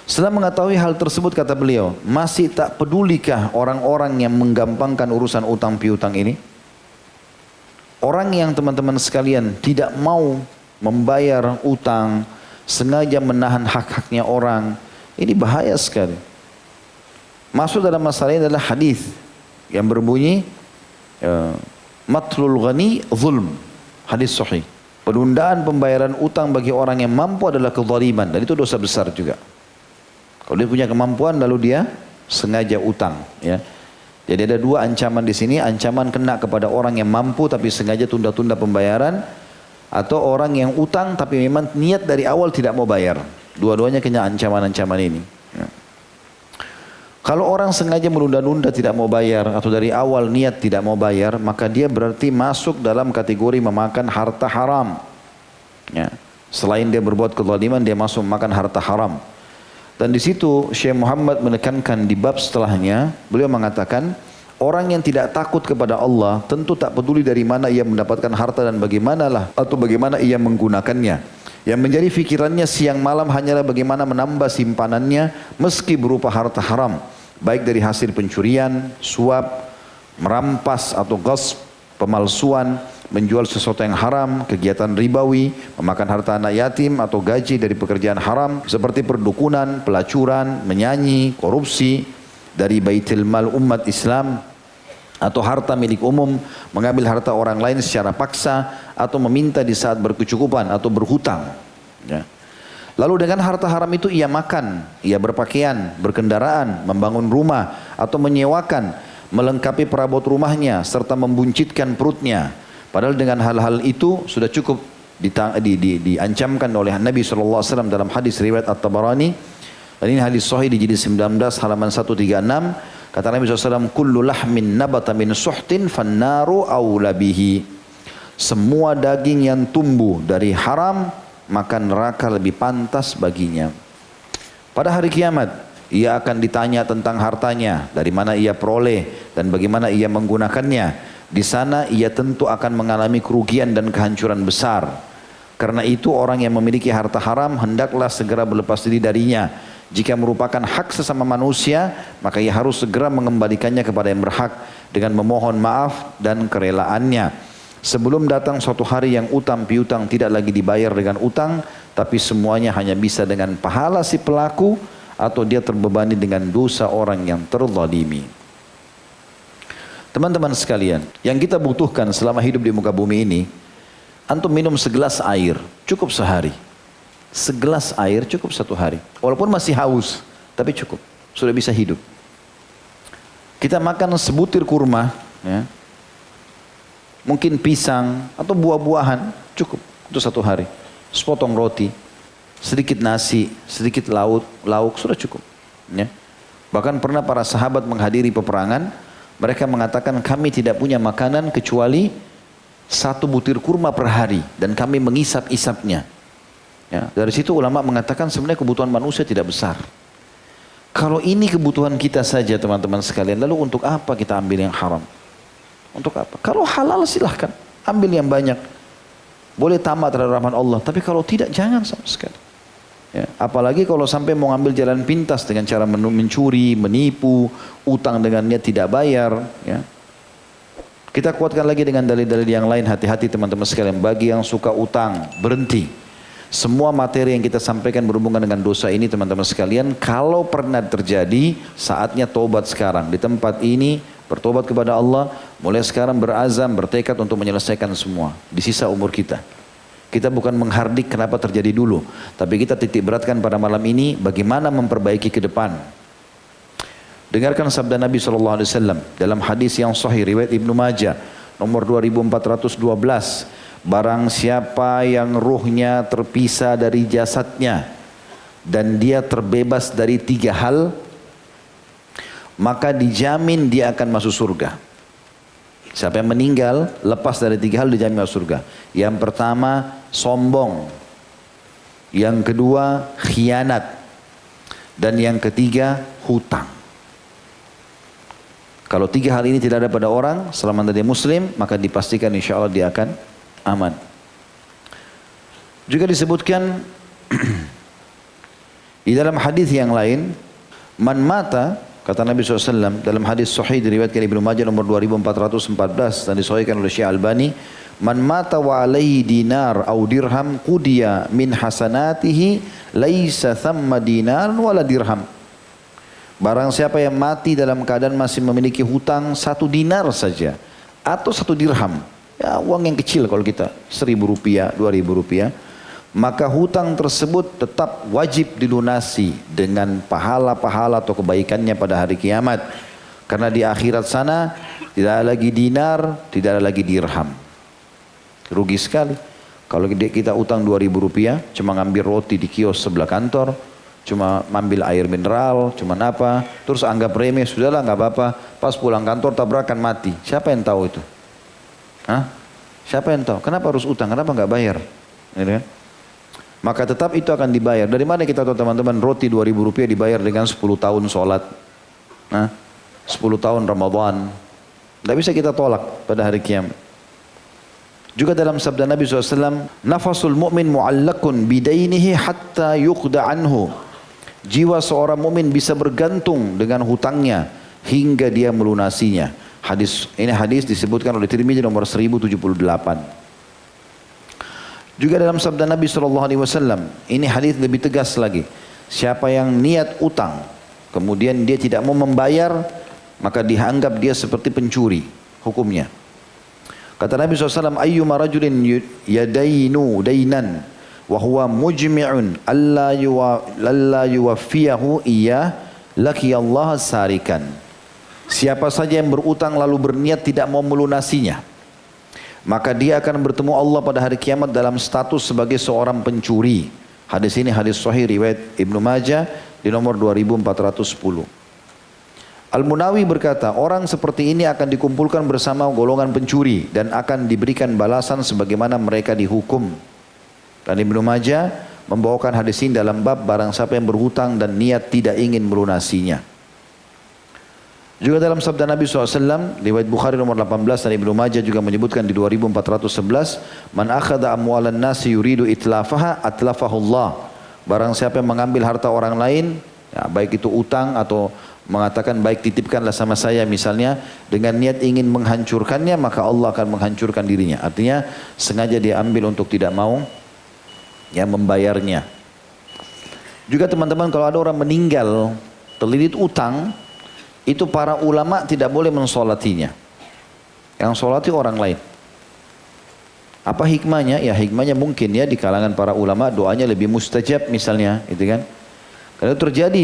Setelah mengetahui hal tersebut, kata beliau, masih tak pedulikah orang-orang yang menggampangkan urusan utang piutang ini? Orang yang teman-teman sekalian tidak mau membayar utang, sengaja menahan hak-haknya orang, ini bahaya sekali. Masuk dalam masalah ini adalah hadis yang berbunyi matlul ghani zulm, hadis sahih. Penundaan pembayaran utang bagi orang yang mampu adalah kezaliman, dan itu dosa besar juga. Kalau dia punya kemampuan lalu dia sengaja utang, ya. Jadi ada 2 ancaman di sini, ancaman kena kepada orang yang mampu tapi sengaja tunda-tunda pembayaran, atau orang yang utang tapi memang niat dari awal tidak mau bayar. Dua-duanya kena ancaman-ancaman ini. Ya. Kalau orang sengaja menunda-nunda tidak mau bayar atau dari awal niat tidak mau bayar, maka dia berarti masuk dalam kategori memakan harta haram. Ya. Selain dia berbuat kezaliman, dia masuk memakan harta haram. Dan di situ Syekh Muhammad menekankan di bab setelahnya, beliau mengatakan, orang yang tidak takut kepada Allah tentu tak peduli dari mana ia mendapatkan harta dan bagaimana ia menggunakannya. Yang menjadi fikirannya siang malam hanyalah bagaimana menambah simpanannya meski berupa harta haram, baik dari hasil pencurian, suap, merampas atau ghasb, pemalsuan, menjual sesuatu yang haram, kegiatan ribawi, memakan harta anak yatim atau gaji dari pekerjaan haram seperti perdukunan, pelacuran, menyanyi, korupsi dari baitul mal umat Islam, atau harta milik umum, mengambil harta orang lain secara paksa, atau meminta di saat berkecukupan atau berhutang. Ya. Lalu dengan harta haram itu ia makan, ia berpakaian, berkendaraan, membangun rumah, atau menyewakan, melengkapi perabot rumahnya, serta membuncitkan perutnya. Padahal dengan hal-hal itu sudah cukup diancamkan oleh Nabi SAW dalam hadis riwayat At-Tabarani. Dan ini hadis sahih di jilid 19 halaman 136. Kata Nabi SAW, kullu lahmin nabata min suhtin fannaru awla bihi. Semua daging yang tumbuh dari haram, maka neraka lebih pantas baginya. Pada hari kiamat, ia akan ditanya tentang hartanya, dari mana ia peroleh dan bagaimana ia menggunakannya. Di sana ia tentu akan mengalami kerugian dan kehancuran besar. Karena itu orang yang memiliki harta haram hendaklah segera berlepas diri darinya. Jika merupakan hak sesama manusia, maka ia harus segera mengembalikannya kepada yang berhak dengan memohon maaf dan kerelaannya. Sebelum datang suatu hari yang utang piutang tidak lagi dibayar dengan utang, tapi semuanya hanya bisa dengan pahala si pelaku atau dia terbebani dengan dosa orang yang terzalimi. Teman-teman sekalian, yang kita butuhkan selama hidup di muka bumi ini, antum minum segelas air, cukup sehari. Segelas air cukup satu hari. Walaupun masih haus, tapi cukup. Sudah bisa hidup. Kita makan sebutir kurma, ya, mungkin pisang atau buah-buahan, cukup untuk satu hari. Sepotong roti, sedikit nasi, sedikit lauk sudah cukup. Ya. Bahkan pernah para sahabat menghadiri peperangan, mereka mengatakan kami tidak punya makanan kecuali satu butir kurma per hari dan kami mengisap-isapnya. Ya, dari situ ulama mengatakan sebenarnya kebutuhan manusia tidak besar. Kalau ini kebutuhan kita saja teman-teman sekalian, lalu untuk apa kita ambil yang haram? Untuk apa? Kalau halal silahkan, ambil yang banyak. Boleh tamat terhadap rahmat Allah, tapi kalau tidak jangan sama sekali. Ya, apalagi kalau sampai mau ambil jalan pintas dengan cara mencuri, menipu, utang dengannya tidak bayar. Ya. Kita kuatkan lagi dengan dalil-dalil yang lain, hati-hati teman-teman sekalian. Bagi yang suka utang, berhenti. Semua materi yang kita sampaikan berhubungan dengan dosa ini teman-teman sekalian, kalau pernah terjadi, saatnya tobat sekarang. Di tempat ini, bertobat kepada Allah, mulai sekarang berazam, bertekad untuk menyelesaikan semua. Di sisa umur kita. Kita bukan menghardik kenapa terjadi dulu, tapi kita titik beratkan pada malam ini, bagaimana memperbaiki ke depan. Dengarkan sabda Nabi SAW dalam hadis yang sahih, riwayat Ibnu Majah, nomor 2412. Barang siapa yang ruhnya terpisah dari jasadnya dan dia terbebas dari 3 hal, maka dijamin dia akan masuk surga. Siapa yang meninggal lepas dari 3 hal dijamin masuk surga. Yang pertama sombong, yang kedua khianat, dan yang ketiga hutang. Kalau 3 hal ini tidak ada pada orang selama dia muslim, maka dipastikan insya Allah dia akan aman. Juga disebutkan di dalam hadis yang lain, man mata, kata Nabi SAW dalam hadis sahih diriwayatkan Ibnu Majah nomor 2414 dan disahihkan oleh Syekh Albani, man mata wa alaihi dinar au dirham qudiya min hasanatihi laisa thamma dinar wala dirham. Barang siapa yang mati dalam keadaan masih memiliki hutang 1 dinar saja atau 1 dirham, ya uang yang kecil kalau kita, 1.000 rupiah, 2.000 rupiah, maka hutang tersebut tetap wajib dilunasi dengan pahala-pahala atau kebaikannya pada hari kiamat. Karena di akhirat sana tidak ada lagi dinar, tidak ada lagi dirham. Rugi sekali. Kalau kita utang 2.000 rupiah, cuma ngambil roti di kios sebelah kantor, cuma ngambil air mineral, cuma apa, terus anggap remeh, sudahlah nggak apa-apa, pas pulang kantor tabrakan mati. Siapa yang tahu itu? Hah? Siapa yang tahu? Kenapa harus utang? Kenapa nggak bayar? Gitu kan? Maka tetap itu akan dibayar. Dari mana kita tahu teman-teman roti 2.000 rupiah dibayar dengan 10 tahun sholat? Hah? 10 tahun Ramadan. Tidak bisa kita tolak pada hari kiamat. Juga dalam sabda Nabi SAW, nafasul mu'min mu'allakun bidainihi hatta yuqda anhu. Jiwa seorang mukmin bisa bergantung dengan hutangnya hingga dia melunasinya. Hadis disebutkan oleh Tirmidzi nomor 1078. Juga dalam sabda Nabi SAW, ini hadis lebih tegas lagi. Siapa yang niat utang, kemudian dia tidak mau membayar, maka dianggap dia seperti pencuri hukumnya. Kata Nabi SAW, ayyuma rajulin yadainu dainan, wa huwa mujmi'un alla yuwaffiyahu iya, laqiyallaha sarikan. Siapa saja yang berutang lalu berniat tidak mau melunasinya, maka dia akan bertemu Allah pada hari kiamat dalam status sebagai seorang pencuri. Hadis ini hadis sahih riwayat Ibnu Majah di nomor 2410. Al-Munawi berkata, orang seperti ini akan dikumpulkan bersama golongan pencuri dan akan diberikan balasan sebagaimana mereka dihukum. Dan Ibnu Majah membawakan hadis ini dalam bab barang siapa yang berhutang dan niat tidak ingin melunasinya. Juga dalam sabda Nabi SAW, riwayat Bukhari nomor 18 dan Ibnu Majah juga menyebutkan di 2411, man akhadha amwalan nasi yuridu itlafaha atlafahullah. Barang siapa yang mengambil harta orang lain, ya, baik itu utang atau mengatakan baik titipkanlah sama saya misalnya, dengan niat ingin menghancurkannya, maka Allah akan menghancurkan dirinya. Artinya sengaja dia ambil untuk tidak mau ya membayarnya. Juga teman-teman, kalau ada orang meninggal terlilit utang, itu para ulama tidak boleh mensolatinya. Yang solati orang lain. Apa hikmahnya? Ya hikmahnya mungkin ya di kalangan para ulama doanya lebih mustajab misalnya, itu kan. Karena itu terjadi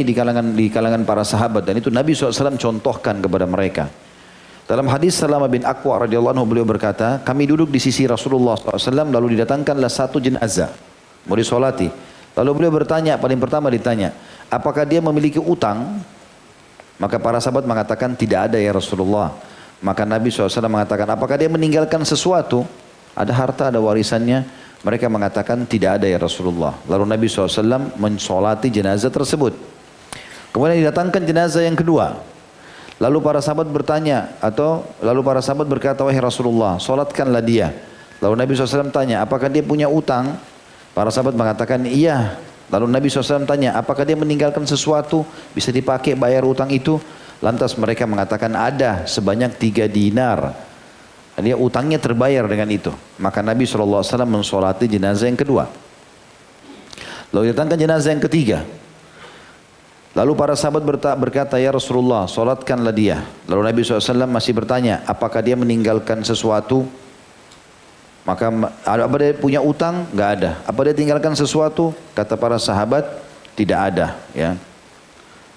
di kalangan para sahabat dan itu Nabi SAW contohkan kepada mereka. Dalam hadis Salamah bin Aqwa radhiyallahu anhu beliau berkata, kami duduk di sisi Rasulullah SAW lalu didatangkanlah satu jenazah mau disolati. Lalu beliau bertanya, paling pertama ditanya, apakah dia memiliki utang? Maka para sahabat mengatakan tidak ada ya Rasulullah. Maka Nabi SAW mengatakan, apakah dia meninggalkan sesuatu? Ada harta, ada warisannya? Mereka mengatakan tidak ada ya Rasulullah. Lalu Nabi SAW mensolati jenazah tersebut. Kemudian didatangkan jenazah yang kedua. Lalu para sahabat bertanya, lalu para sahabat berkata, wahai Rasulullah, solatkanlah dia. Lalu Nabi SAW tanya, apakah dia punya utang? Para sahabat mengatakan iya. Lalu Nabi SAW tanya, apakah dia meninggalkan sesuatu bisa dipakai bayar utang itu? Lantas mereka mengatakan ada sebanyak 3 dinar. Dia utangnya terbayar dengan itu. Maka Nabi SAW mensolati jenazah yang kedua. Lalu datangkan jenazah yang ketiga. Lalu para sahabat berkata, ya Rasulullah, solatkanlah dia. Lalu Nabi SAW masih bertanya, apakah dia meninggalkan sesuatu? Maka apa dia punya utang? Enggak ada. Apa dia tinggalkan sesuatu? Kata para sahabat, tidak ada. Ya.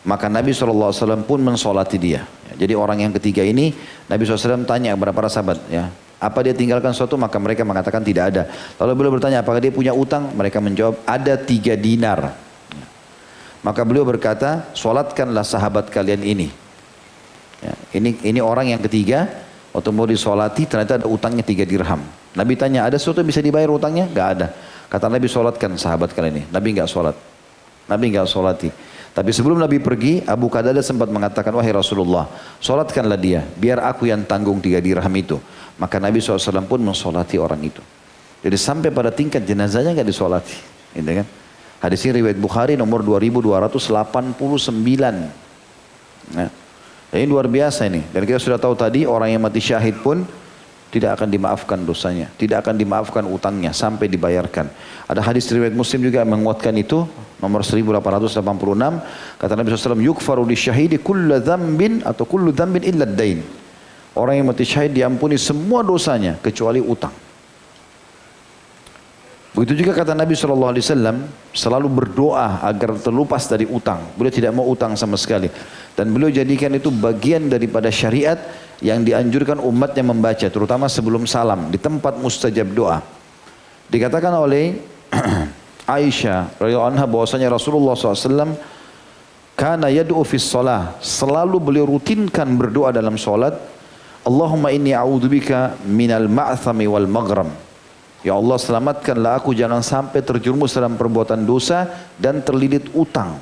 Maka Nabi SAW pun mensolati dia. Ya, jadi orang yang ketiga ini, Nabi SAW tanya kepada para sahabat, ya, apa dia tinggalkan sesuatu? Maka mereka mengatakan tidak ada. Lalu beliau bertanya, apakah dia punya utang? Mereka menjawab, ada 3 dinar. Ya. Maka beliau berkata, solatkanlah sahabat kalian ini. Ya, ini orang yang ketiga, waktu mau disolati ternyata ada utangnya 3 dirham. Nabi tanya, ada sesuatu yang bisa dibayar utangnya? Enggak ada. Kata Nabi, solatkan sahabat kalian ini. Nabi enggak solat. Nabi enggak solati. Tapi sebelum Nabi pergi, Abu Qatadah sempat mengatakan, wahai Rasulullah, solatkanlah dia, biar aku yang tanggung 3 dirham itu. Maka Nabi SAW pun mensolati orang itu. Jadi sampai pada tingkat jenazahnya enggak disolati. Gitu kan? Hadis ini riwayat Bukhari nomor 2289. Nah, ini luar biasa ini. Dan kita sudah tahu tadi, orang yang mati syahid pun tidak akan dimaafkan dosanya, tidak akan dimaafkan utangnya sampai dibayarkan. Ada hadis riwayat Muslim juga yang menguatkan itu, nomor 1886, kata Nabi SAW, yukfaru li syahidi kullu dzambin atau kullu dzambin illa ad-dain. Orang yang mati syahid diampuni semua dosanya kecuali utang. Begitu juga kata Nabi SAW, selalu berdoa agar terlepas dari utang. Beliau tidak mau utang sama sekali. Dan beliau jadikan itu bagian daripada syariat yang dianjurkan umatnya membaca, terutama sebelum salam, di tempat mustajab doa. Dikatakan oleh Aisyah radhiyallahu anha bahwasanya Rasulullah SAW kana yad'u fis shalah, selalu beliau rutinkan berdoa dalam salat, Allahumma inni a'udzubika minal ma'thami wal maghram. Ya Allah, selamatkanlah aku jangan sampai terjerumus dalam perbuatan dosa dan terlilit utang.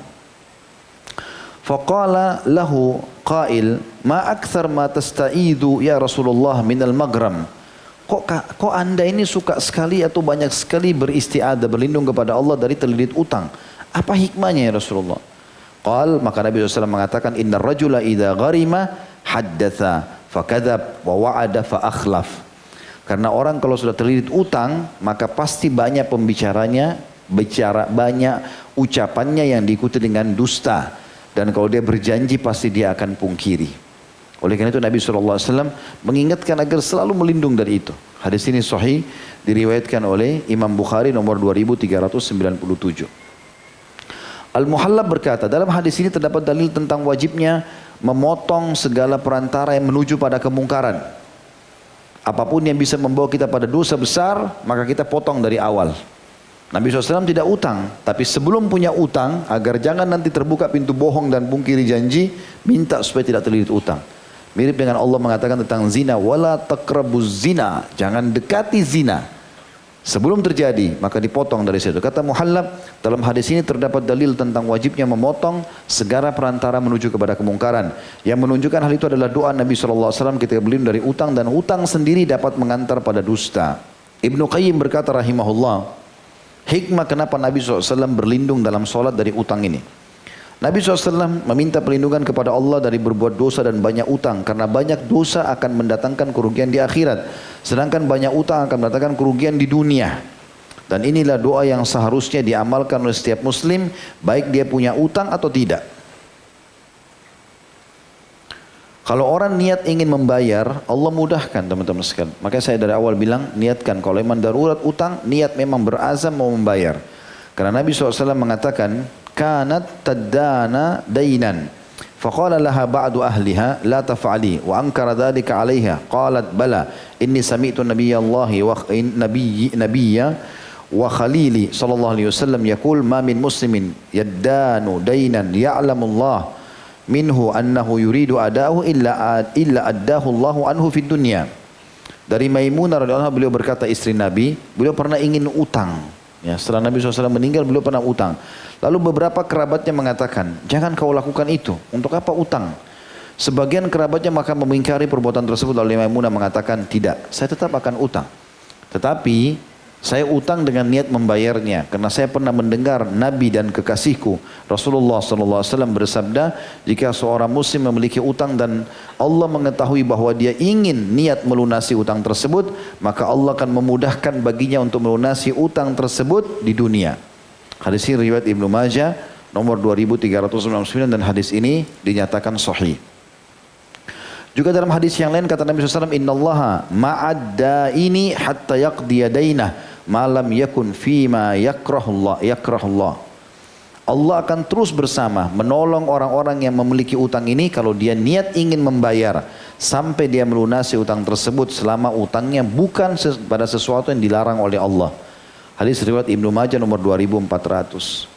Faqala lahu qail, ma akthar ma tasta'idhu ya Rasulullah minal maghram. Kok anda ini suka sekali atau banyak sekali beristiadah, berlindung kepada Allah dari terlilit utang? Apa hikmahnya ya Rasulullah? Qal, maka Nabi SAW mengatakan, inna rajula idha gharima haddatha fakadzab wa wa'ada fa akhlaf. Karena orang kalau sudah terlilit utang, maka pasti banyak pembicaranya, banyak ucapannya yang diikuti dengan dusta. Dan kalau dia berjanji pasti dia akan pungkiri. Oleh karena itu Nabi SAW mengingatkan agar selalu melindung dari itu. Hadis ini sahih, diriwayatkan oleh Imam Bukhari nomor 2397. Al-Muhallab berkata, dalam hadis ini terdapat dalil tentang wajibnya memotong segala perantara yang menuju pada kemungkaran. Apapun yang bisa membawa kita pada dosa besar, maka kita potong dari awal. Nabi SAW tidak utang, tapi sebelum punya utang, agar jangan nanti terbuka pintu bohong dan pungkiri janji, minta supaya tidak terlilit utang. Mirip dengan Allah mengatakan tentang zina, wala taqrabuz zina, jangan dekati zina. Sebelum terjadi, maka dipotong dari situ. Kata Muhallab, dalam hadis ini terdapat dalil tentang wajibnya memotong segala perantara menuju kepada kemungkaran. Yang menunjukkan hal itu adalah doa Nabi SAW ketika berlindung dari utang, dan utang sendiri dapat mengantar pada dusta. Ibnu Qayyim berkata rahimahullah, hikmah kenapa Nabi SAW berlindung dalam sholat dari utang ini. Nabi SAW meminta perlindungan kepada Allah dari berbuat dosa dan banyak utang. Karena banyak dosa akan mendatangkan kerugian di akhirat. Sedangkan banyak utang akan mendatangkan kerugian di dunia. Dan inilah doa yang seharusnya diamalkan oleh setiap muslim, baik dia punya utang atau tidak. Kalau orang niat ingin membayar, Allah mudahkan teman-teman sekalian. Makanya saya dari awal bilang, niatkan. Kalau memang darurat utang, niat memang berazam mau membayar. Karena Nabi SAW mengatakan, kanat tadana dainan faqala laha ba'du ahliha la taf'ali wa ankara dhalika 'alayha qalat bala inni sami'tu nabiyallahi wa nabiyya wa khalili sallallahu alaihi wasallam yaqul ma min muslimin yaddanu dainan ya'lamu Allah minhu annahu yuridu ada'ahu illa addahu Allahu anhu fid dunya. Dari Maimunah radhiyallahu anha, beliau berkata, istri Nabi, beliau pernah ingin utang. Ya, setelah Nabi SAW meninggal, beliau pernah utang. Lalu beberapa kerabatnya mengatakan, jangan kau lakukan itu. Untuk apa utang? Sebagian kerabatnya maka memingkari perbuatan tersebut. Lalu Maimunah mengatakan, tidak, saya tetap akan utang. Tetapi saya utang dengan niat membayarnya. Karena saya pernah mendengar Nabi dan kekasihku Rasulullah SAW bersabda, jika seorang muslim memiliki utang dan Allah mengetahui bahwa dia ingin niat melunasi utang tersebut, maka Allah akan memudahkan baginya untuk melunasi utang tersebut di dunia. Hadis ini riwayat Ibnu Majah nomor 2399, dan hadis ini dinyatakan sahih. Juga dalam hadis yang lain kata Nabi SAW, innallaha ma'addaini hatta yaqdiya dainah malam yakun fima yakrahullah. Allah akan terus bersama menolong orang-orang yang memiliki utang ini kalau dia niat ingin membayar, sampai dia melunasi utang tersebut selama utangnya bukan pada sesuatu yang dilarang oleh Allah. Hadis riwayat Ibnu Majah nomor 2400.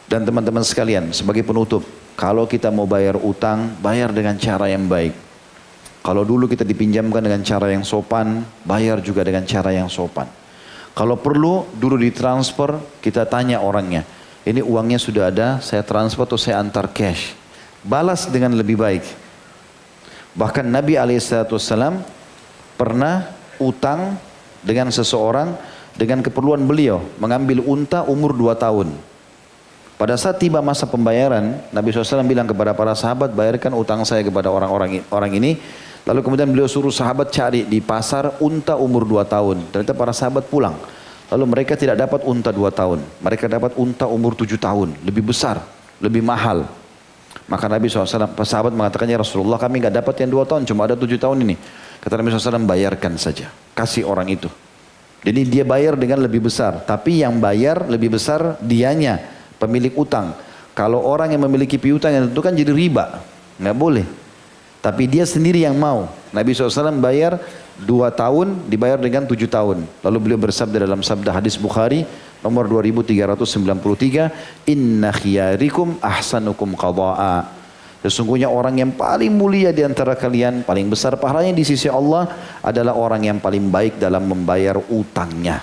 Dan teman-teman sekalian, sebagai penutup, kalau kita mau bayar utang, bayar dengan cara yang baik. Kalau dulu kita dipinjamkan dengan cara yang sopan, bayar juga dengan cara yang sopan. Kalau perlu, dulu ditransfer, kita tanya orangnya, ini uangnya sudah ada, saya transfer atau saya antar cash. Balas dengan lebih baik. Bahkan Nabi SAW pernah utang dengan seseorang dengan keperluan beliau, mengambil unta umur 2 tahun. Pada saat tiba masa pembayaran, Nabi SAW bilang kepada para sahabat, bayarkan utang saya kepada orang ini. Lalu kemudian beliau suruh sahabat cari di pasar unta umur 2 tahun. Ternyata para sahabat pulang. Lalu mereka tidak dapat unta 2 tahun. Mereka dapat unta umur 7 tahun. Lebih besar, lebih mahal. Maka Nabi SAW, sahabat mengatakannya, Rasulullah kami tidak dapat yang 2 tahun, cuma ada 7 tahun ini. Kata Nabi SAW, bayarkan saja. Kasih orang itu. Jadi dia bayar dengan lebih besar. Tapi yang bayar lebih besar dianya, pemilik utang. Kalau orang yang memiliki piutang yang tentu kan jadi riba. Nggak boleh. Tapi dia sendiri yang mau. Nabi SAW bayar 2 tahun, dibayar dengan 7 tahun. Lalu beliau bersabda dalam sabda hadis Bukhari nomor 2393, inna khiyarikum ahsanukum qada'a. Sesungguhnya orang yang paling mulia di antara kalian, paling besar pahalanya di sisi Allah adalah orang yang paling baik dalam membayar utangnya.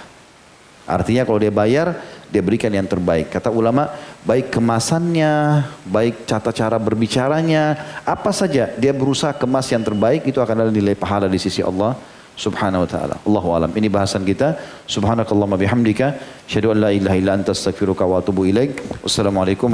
Artinya kalau dia bayar, dia berikan yang terbaik. Kata ulama, baik kemasannya, baik tata cara berbicaranya, apa saja dia berusaha kemas yang terbaik, itu akan ada nilai pahala di sisi Allah subhanahu wa ta'ala. Allahu alam. Ini bahasan kita. Subhanakallahumma bihamdika, syahadu an la ilaha illa anta astaghfiruka wa atubu ilaik. Wassalamualaikum.